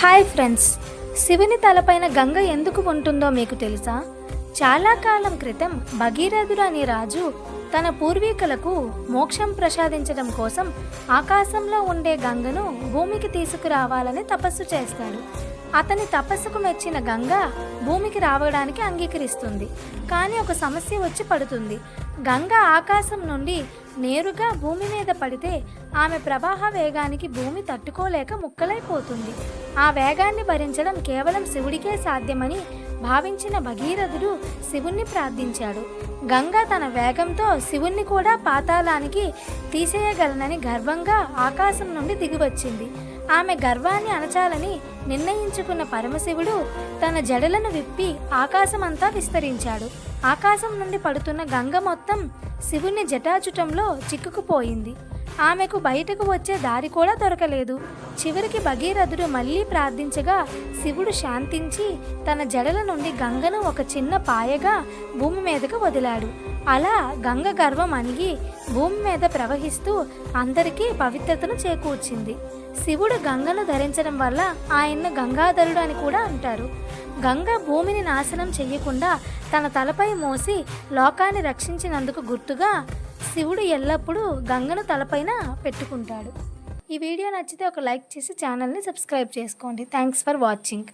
Hi friends, శివుని తలపైన గంగ ఎందుకు ఉంటుందో మీకు తెలుసా? చాలా కాలం క్రితం భగీరథుడు అనే రాజు తన పూర్వీకులకు మోక్షం ప్రసాదించడం కోసం ఆకాశంలో ఉండే గంగను భూమికి తీసుకురావాలని తపస్సు చేస్తాడు. అతని తపస్సుకు మెచ్చిన గంగ భూమికి రావడానికి అంగీకరిస్తుంది. కానీ ఒక సమస్య వచ్చి పడుతుంది. గంగ ఆకాశం నుండి నేరుగా భూమి మీద పడితే ఆమె ప్రవాహ వేగానికి భూమి తట్టుకోలేక ముక్కలైపోతుంది. ఆ వేగాన్ని భరించడం కేవలం శివుడికే సాధ్యమని భావించిన భగీరథుడు శివుణ్ణి ప్రార్థించాడు. గంగ తన వేగంతో శివుణ్ణి కూడా పాతాళానికి తీసేయగలనని గర్వంగా ఆకాశం నుండి దిగివచ్చింది. ఆమె గర్వాన్ని అణచాలని నిర్ణయించుకున్న పరమశివుడు తన జడలను విప్పి ఆకాశమంతా విస్తరించాడు. ఆకాశం నుండి పడుతున్న గంగ మొత్తం శివుని జటాజుటంలో చిక్కుకుపోయింది. ఆమెకు బయటకు వచ్చే దారి కూడా దొరకలేదు. చివరికి భగీరథుడు మళ్ళీ ప్రార్థించగా శివుడు శాంతించి తన జడల నుండి గంగను ఒక చిన్న పాయగా భూమి మీదకు వదిలాడు. అలా గంగ గర్వం అణిగి భూమి మీద ప్రవహిస్తూ అందరికీ పవిత్రతను చేకూర్చింది. శివుడు గంగను ధరించడం వల్ల ఆయన్ను గంగాధరుడు అని కూడా అంటారు. గంగ భూమిని నాశనం చెయ్యకుండా తన తలపై మోసి లోకాన్ని రక్షించినందుకు గుర్తుగా శివుడు ఎల్లప్పుడూ గంగను తలపైన పెట్టుకుంటాడు. ఈ వీడియో నచ్చితే ఒక లైక్ చేసి ఛానల్ని సబ్స్క్రైబ్ చేసుకోండి. Thanks for watching.